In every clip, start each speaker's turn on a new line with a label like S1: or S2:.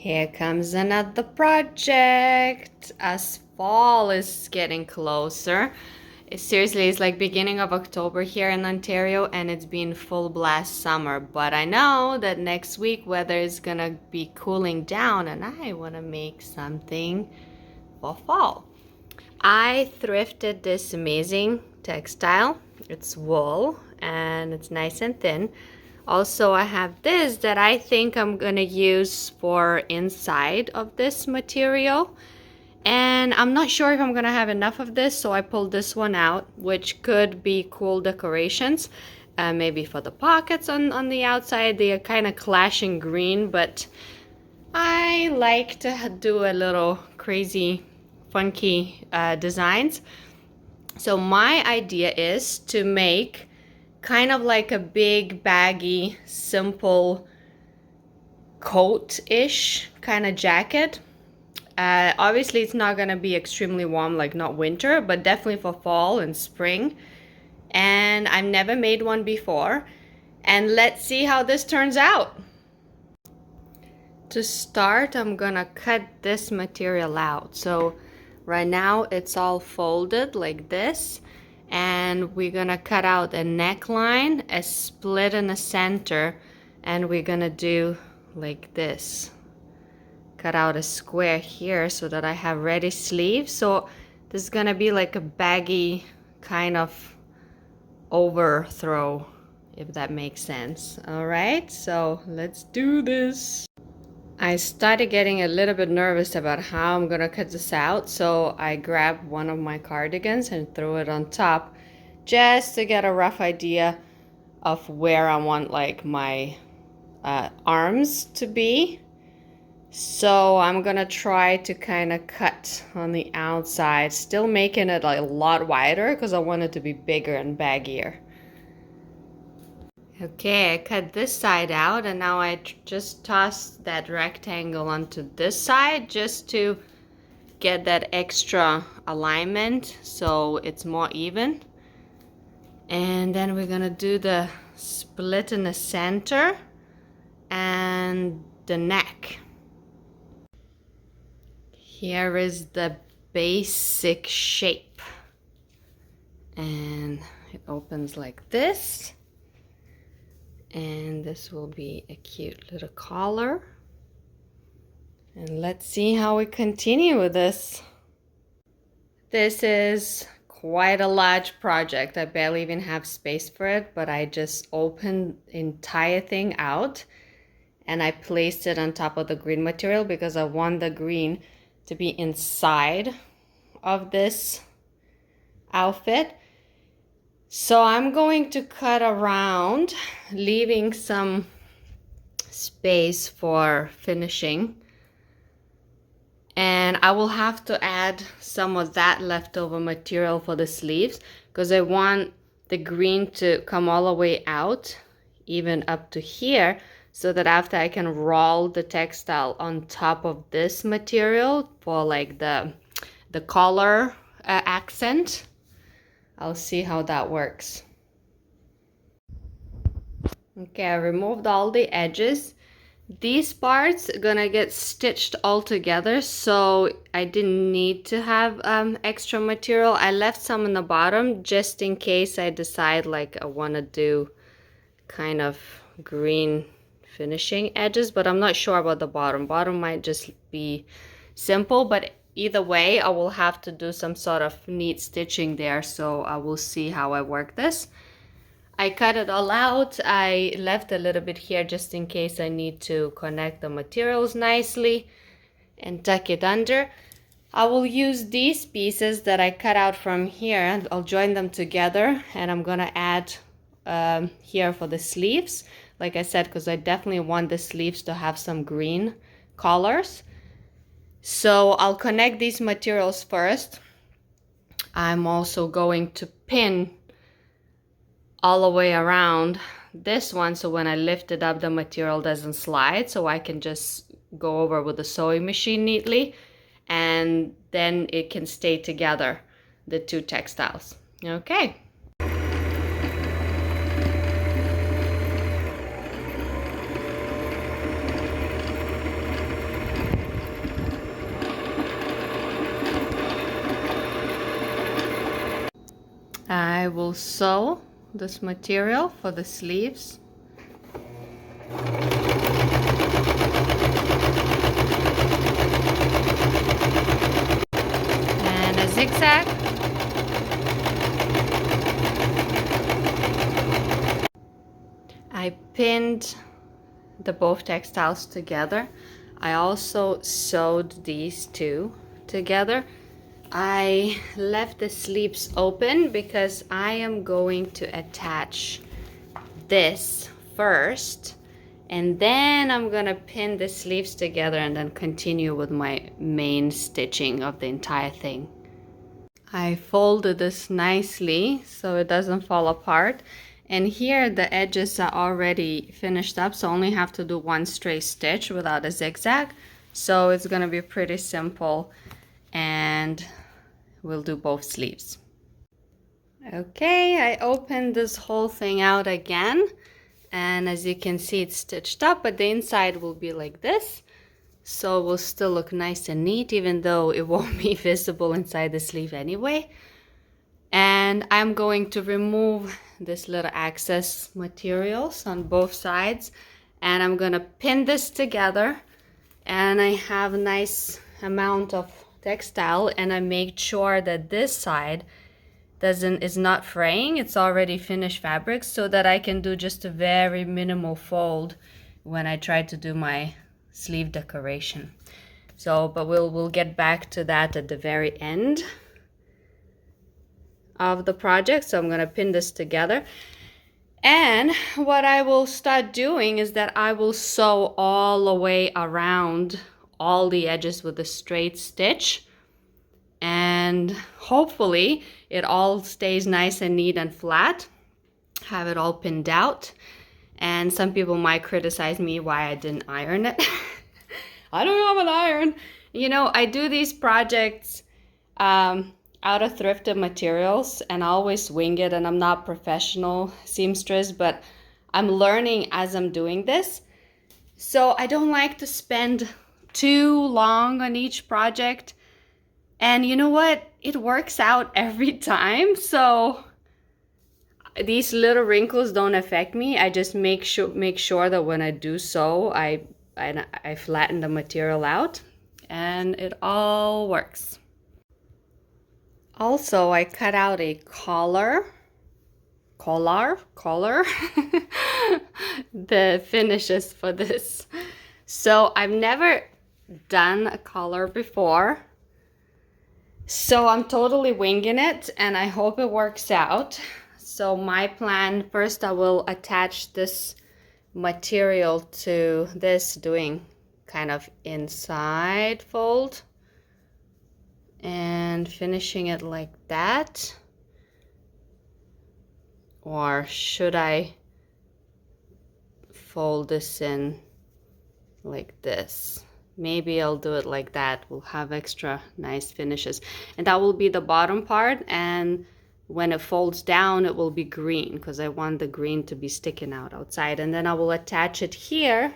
S1: Here comes another project as fall is getting closer. Seriously, it's like beginning of October here in Ontario and it's been full blast summer. But I know that next week weather is gonna be cooling down and I wanna make something for fall. I thrifted this amazing textile. It's wool and it's nice and thin. Also, I have this that I think I'm gonna use for inside of this material. And I'm not sure if I'm gonna have enough of this, so I pulled this one out, which could be cool decorations. Maybe for the pockets on the outside. They are kind of clashing green, but I like to do a little crazy, funky designs. So my idea is to make kind of like a big, baggy, simple coat-ish kind of jacket. Obviously, it's not going to be extremely warm, like not winter, but definitely for fall and spring. And I've never made one before. And let's see how this turns out. To start, I'm going to cut this material out. So right now, it's all folded like this. And we're gonna cut out a neckline, a split in the center, and we're gonna do like this. Cut out a square here so that I have ready sleeves. So this is gonna be like a baggy kind of overthrow, if that makes sense. All right, so let's do this. I started getting a little bit nervous about how I'm gonna cut this out, so I grabbed one of my cardigans and threw it on top just to get a rough idea of where I want like my arms to be. So I'm gonna try to kind of cut on the outside, still making it like a lot wider because I want it to be bigger and baggier. Okay, I cut this side out and now I just tossed that rectangle onto this side just to get that extra alignment so it's more even. And then we're gonna do the split in the center and the neck. Here is the basic shape. And it opens like this. And this will be a cute little collar. And let's see how we continue with this. This is quite a large project. I barely even have space for it, but I just opened the entire thing out and I placed it on top of the green material because I want the green to be inside of this outfit. So I'm going to cut around, leaving some space for finishing. And I will have to add some of that leftover material for the sleeves because I want the green to come all the way out, even up to here, so that after I can roll the textile on top of this material for like the collar accent. I'll see how that works. Okay, I removed all the edges. These parts are gonna get stitched all together, so I didn't need to have extra material. I left some in the bottom just in case I decide like I wanna do kind of green finishing edges, but I'm not sure about the bottom. Bottom might just be simple, but either way, I will have to do some sort of neat stitching there, so I will see how I work this. I cut it all out. I left a little bit here just in case I need to connect the materials nicely and tuck it under. I will use these pieces that I cut out from here and I'll join them together, and I'm gonna add here for the sleeves, like I said, because I definitely want the sleeves to have some green collars. So I'll connect these materials first. I'm also going to pin all the way around this one so when I lift it up the material doesn't slide, so I can just go over with the sewing machine neatly and then it can stay together, the two textiles. Okay. I will sew this material for the sleeves. And a zigzag. I pinned the both textiles together. I also sewed these two together. I left the sleeves open because I am going to attach this first, and then I'm gonna pin the sleeves together and then continue with my main stitching of the entire thing. I folded this nicely so it doesn't fall apart, and here the edges are already finished up, so I only have to do one straight stitch without a zigzag, so it's gonna be pretty simple, and we'll do both sleeves. Okay, I opened this whole thing out again, and as you can see it's stitched up, but the inside will be like this, so it will still look nice and neat even though it won't be visible inside the sleeve anyway. And I'm going to remove this little excess materials on both sides, and I'm gonna pin this together, and I have a nice amount of textile, and I make sure that this side is not fraying. It's already finished fabric, so that I can do just a very minimal fold when I try to do my sleeve decoration. So, but we'll get back to that at the very end of the project. So I'm gonna pin this together, and what I will start doing is that I will sew all the way around all the edges with a straight stitch, and hopefully it all stays nice and neat and flat. Have it all pinned out. And some people might criticize me why I didn't iron it. I don't have an iron. You know, I do these projects out of thrifted materials, and I always wing it, and I'm not professional seamstress, but I'm learning as I'm doing this. So I don't like to spend too long on each project. And you know what? It works out every time. So these little wrinkles don't affect me. I just make sure that when I do sew, I flatten the material out, and it all works. Also, I cut out a collar, the finishes for this. So I've never done a collar before, so I'm totally winging it, and I hope it works out. So my plan, first I will attach this material to this, doing kind of inside fold and finishing it like that. Or should I fold this in like this? Maybe I'll do it like that. We'll have extra nice finishes. And that will be the bottom part, and when it folds down it will be green because I want the green to be sticking out outside. And then I will attach it here.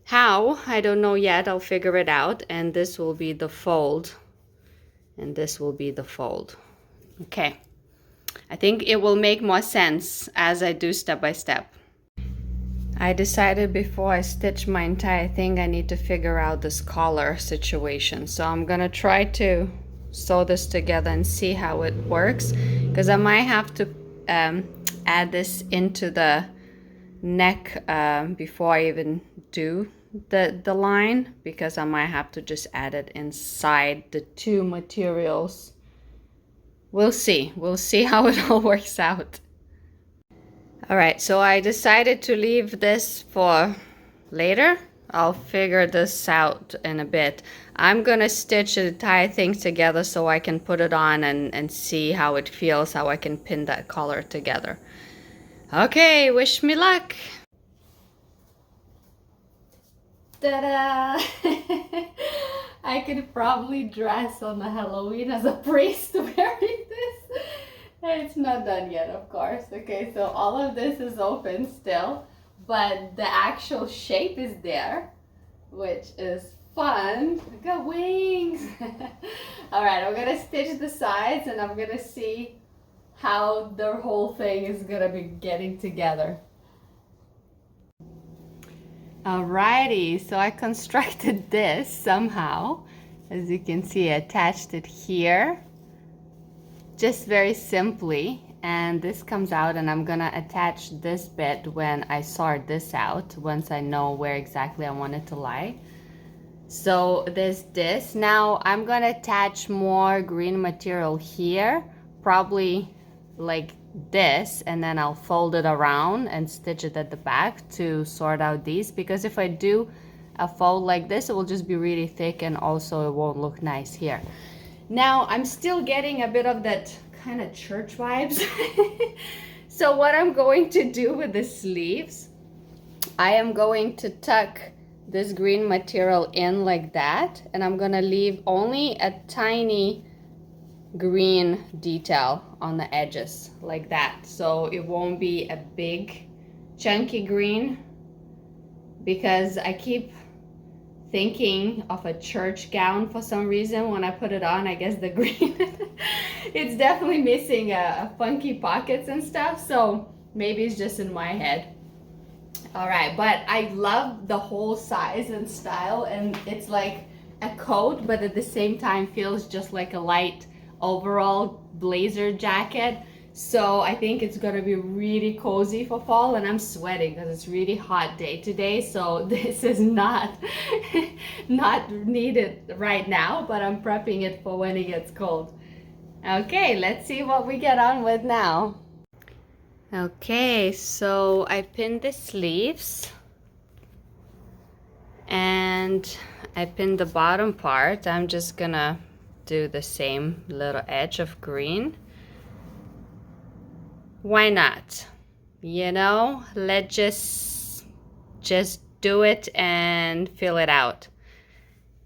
S1: How? I don't know yet. I'll figure it out. And this will be the fold, and this will be the fold. Okay. I think it will make more sense as I do step by step. I decided before I stitch my entire thing, I need to figure out this collar situation. So I'm gonna try to sew this together and see how it works, because I might have to add this into the neck before I even do the line, because I might have to just add it inside the two materials. We'll see how it all works out. All right, so I decided to leave this for later. I'll figure this out in a bit. I'm gonna stitch the entire thing together so I can put it on and see how it feels, how I can pin that collar together. Okay, wish me luck. Ta-da! I could probably dress on the Halloween as a priest wearing this. It's not done yet, of course. Okay, so all of this is open still, but the actual shape is there, which is fun. I got wings. All right, I'm gonna stitch the sides, and I'm gonna see how the whole thing is gonna be getting together. Alrighty, so I constructed this somehow. As you can see, I attached it here, just very simply. And this comes out, and I'm gonna attach this bit when I sort this out, once I know where exactly I want it to lie. So there's this. Now I'm gonna attach more green material here, probably like this, and then I'll fold it around and stitch it at the back to sort out these, because if I do a fold like this, it will just be really thick, and also it won't look nice here. Now I'm still getting a bit of that kind of church vibes. So what I'm going to do with the sleeves, I am going to tuck this green material in like that, and I'm gonna leave only a tiny green detail on the edges like that, so it won't be a big chunky green, because I keep thinking of a church gown for some reason when I put it on. I guess the green it's definitely missing a funky pockets and stuff, so maybe it's just in my head. All right, but I love the whole size and style, and it's like a coat, but at the same time feels just like a light overall blazer jacket. So I think it's gonna be really cozy for fall, and I'm sweating because it's really hot day today, so this is not not needed right now, but I'm prepping it for when it gets cold. Okay, let's see what we get on with now. Okay, so I pinned the sleeves, and I pinned the bottom part. I'm just gonna do the same little edge of green. Why not? You know, let's just do it and fill it out.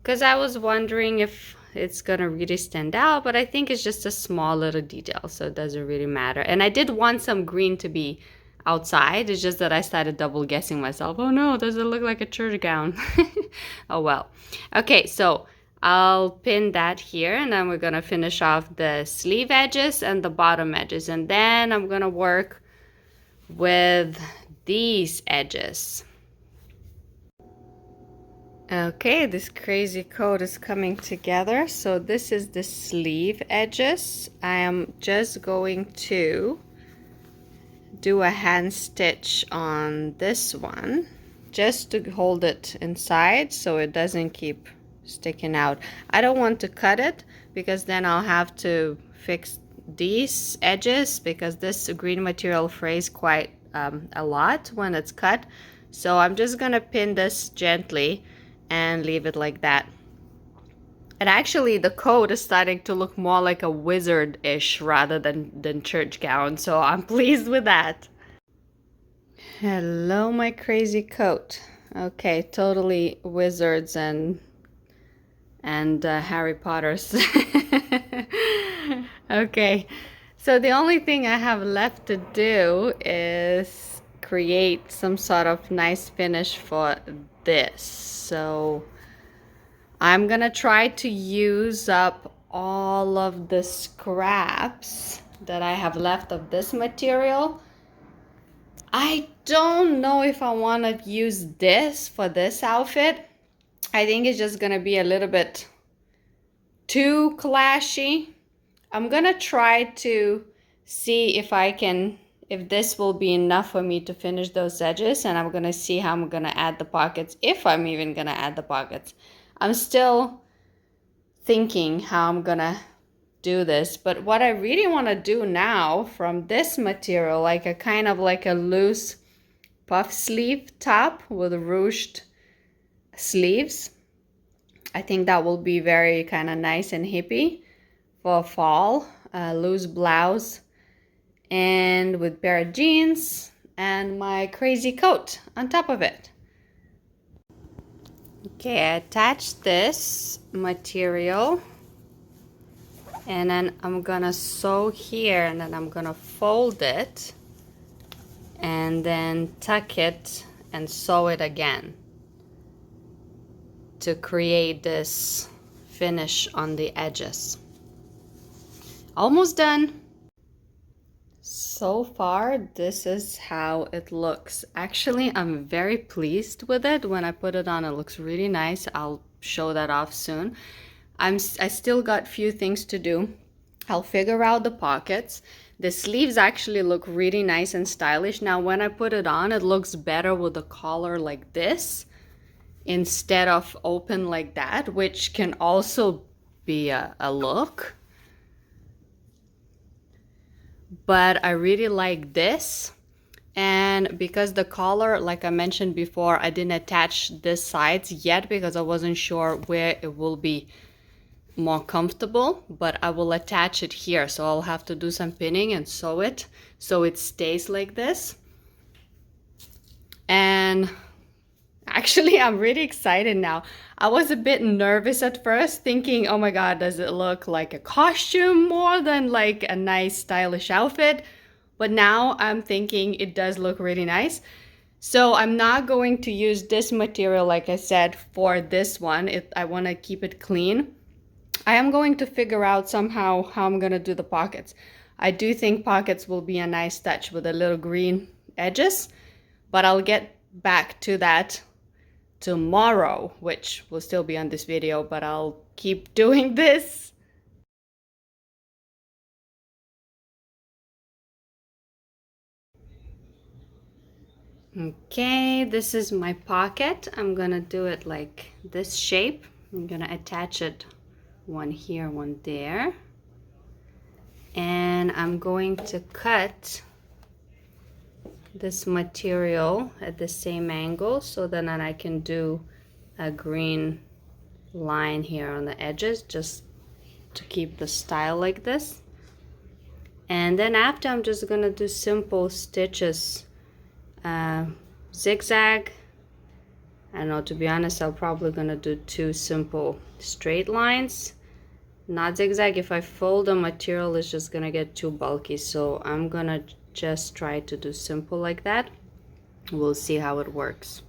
S1: Because I was wondering if it's gonna really stand out, but I think it's just a small little detail, so it doesn't really matter. And I did want some green to be outside. It's just that I started double guessing myself. Oh no, does it look like a church gown? Oh well. Okay, so I'll pin that here, and then we're gonna finish off the sleeve edges and the bottom edges, and then I'm gonna work with these edges. Okay, this crazy coat is coming together. So this is the sleeve edges. I am just going to do a hand stitch on this one, just to hold it inside so it doesn't keep sticking out. I don't want to cut it, because then I'll have to fix these edges, because this green material frays quite a lot when it's cut. So I'm just gonna pin this gently and leave it like that. And actually the coat is starting to look more like a wizard-ish rather than church gown, so I'm pleased with that. Hello, my crazy coat. Okay, totally wizards and Harry Potter's. Okay, so the only thing I have left to do is create some sort of nice finish for this. So I'm gonna try to use up all of the scraps that I have left of this material. I don't know if I want to use this for this outfit. I think it's just gonna be a little bit too clashy. I'm gonna try to see if this will be enough for me to finish those edges, and I'm gonna see how I'm gonna add the pockets, if I'm even gonna add the pockets. I'm still thinking how I'm gonna do this, but what I really want to do now from this material, like a kind of like a loose puff sleeve top with ruched sleeves, I think that will be very kind of nice and hippie for fall. Loose blouse, and with pair of jeans and my crazy coat on top of it. Okay, I attached this material, and then I'm gonna sew here, and then I'm gonna fold it and then tuck it and sew it again to create this finish on the edges. Almost done. So far, this is how it looks. Actually, I'm very pleased with it. When I put it on, it looks really nice. I'll show that off soon. I still got few things to do. I'll figure out the pockets. The sleeves actually look really nice and stylish. Now, when I put it on, it looks better with the collar like this instead of open like that, which can also be a look. But I really like this. And because the collar, like I mentioned before, I didn't attach this sides yet because I wasn't sure where it will be more comfortable, but I will attach it here. So I'll have to do some pinning and sew it so it stays like this. And actually, I'm really excited now. I was a bit nervous at first, thinking, oh my God, does it look like a costume more than like a nice stylish outfit? But now I'm thinking it does look really nice. So I'm not going to use this material, like I said, for this one. I want to keep it clean. I am going to figure out somehow how I'm going to do the pockets. I do think pockets will be a nice touch with the little green edges, but I'll get back to that tomorrow, which will still be on this video, but I'll keep doing this. Okay, this is my pocket. I'm gonna do it like this shape. I'm gonna attach it one here, one there. And I'm going to cut this material at the same angle so then I can do a green line here on the edges just to keep the style like this. And then after, I'm just gonna do simple stitches, zigzag. I don't know, to be honest, I'm probably gonna do 2 simple straight lines, not zigzag. If I fold the material, it's just gonna get too bulky, so I'm gonna just try to do simple like that. We'll see how it works.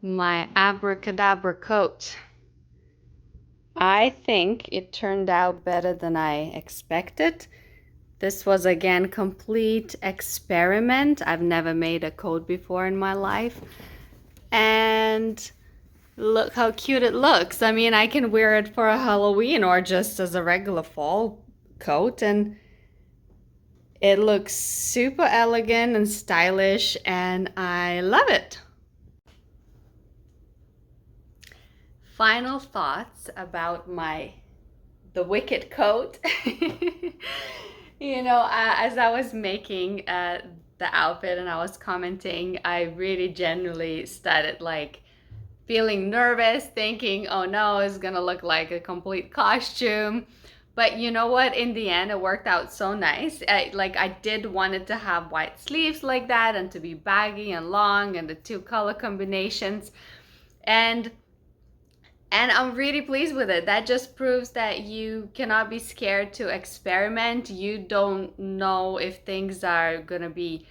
S1: My abracadabra coat. I think it turned out better than I expected. This was again complete experiment. I've never made a coat before in my life. And look how cute it looks. I mean, I can wear it for a Halloween or just as a regular fall coat, and it looks super elegant and stylish, and I love it. Final thoughts about the Wicked coat. You know, as I was making the outfit and I was commenting, I really genuinely started like feeling nervous, thinking, oh no, it's gonna look like a complete costume. But you know what? In the end, it worked out so nice. I did want it to have white sleeves like that and to be baggy and long and the 2 color combinations. And I'm really pleased with it. That just proves that you cannot be scared to experiment. You don't know if things are gonna be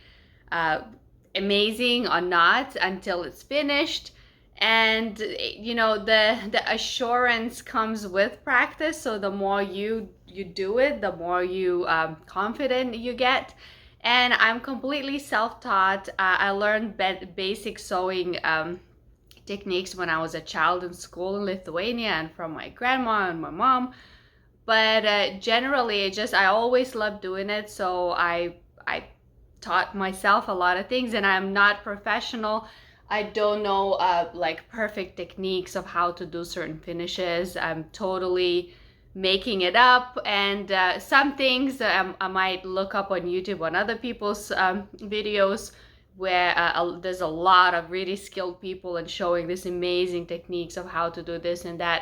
S1: amazing or not until it's finished. And you know, the assurance comes with practice. So the more you do it, the more you confident you get. And I'm completely self-taught. I learned basic sewing techniques when I was a child in school in Lithuania and from my grandma and my mom. But generally, I always loved doing it, so I taught myself a lot of things, and I'm not professional. I don't know like perfect techniques of how to do certain finishes. I'm totally making it up, and some things I might look up on YouTube on other people's videos where there's a lot of really skilled people and showing this amazing techniques of how to do this and that.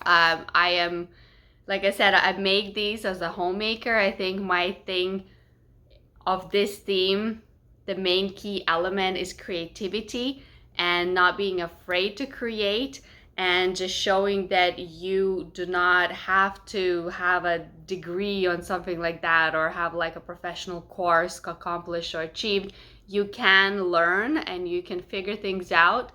S1: I am, like I said, I make these as a homemaker. I think my thing of this theme, the main key element is creativity and not being afraid to create, and just showing that you do not have to have a degree on something like that or have like a professional course accomplished or achieved. You can learn and you can figure things out,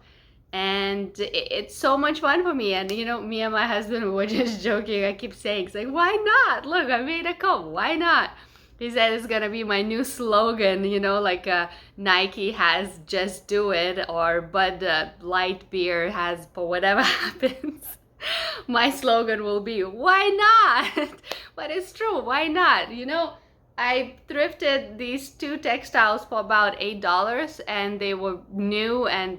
S1: and it's so much fun for me. And you know, me and my husband were just joking. I keep saying, it's like, why not? Look, I made a coat, why not? He said it's gonna be my new slogan, you know, like Nike has "Just Do It," or Bud Light Beer has "For Whatever Happens." My slogan will be, why not? But it's true, why not? You know, I thrifted these two textiles for about $8, and they were new and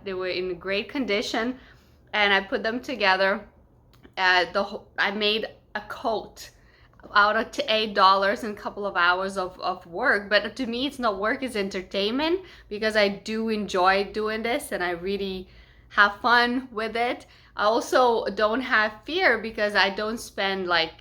S1: they were in great condition, and I put them together. I made a coat out of $8 in a couple of hours of work. But to me, it's not work, it's entertainment, because I do enjoy doing this and I really have fun with it. I also don't have fear because I don't spend like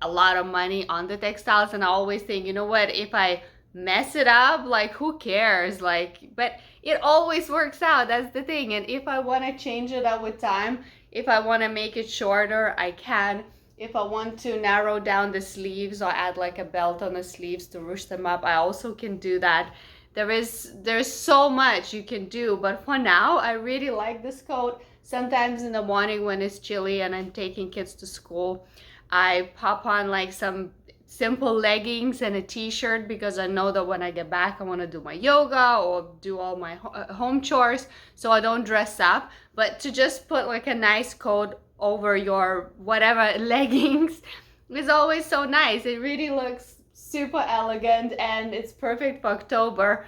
S1: a lot of money on the textiles, and I always think, you know what, if I mess it up, like who cares? Like, but it always works out. That's the thing. And if I want to change it up with time, if I want to make it shorter, I can. If I want to narrow down the sleeves or add like a belt on the sleeves to ruche them up, I also can do that. There's so much you can do, but for now, I really like this coat. Sometimes in the morning when it's chilly and I'm taking kids to school, I pop on like some simple leggings and a t-shirt, because I know that when I get back I want to do my yoga or do all my home chores, so I don't dress up. But to just put like a nice coat over your whatever leggings is always so nice. It really looks super elegant and it's perfect for October.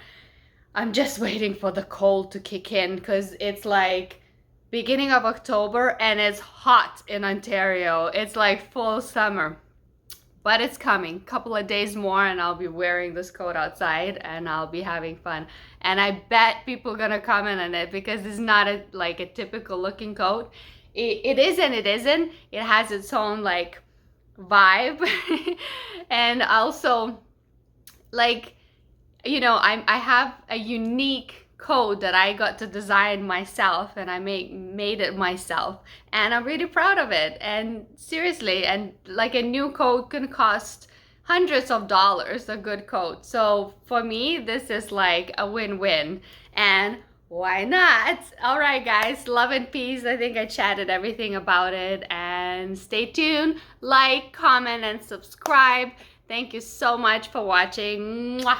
S1: I'm just waiting for the cold to kick in, because it's like beginning of October and it's hot in Ontario. It's like full summer. But it's coming. Couple of days more and I'll be wearing this coat outside and I'll be having fun. And I bet people are gonna comment on it, because it's not like a typical looking coat. It is and it isn't. It has its own like vibe. And also, like, you know, I have a unique coat that I got to design myself, and I made it myself, and I'm really proud of it. And seriously, and like a new coat can cost hundreds of dollars, a good coat. So for me, this is like a win-win, and why not? All right, guys, love and peace. I think I chatted everything about it, and stay tuned, like, comment, and subscribe. Thank you so much for watching. Mwah.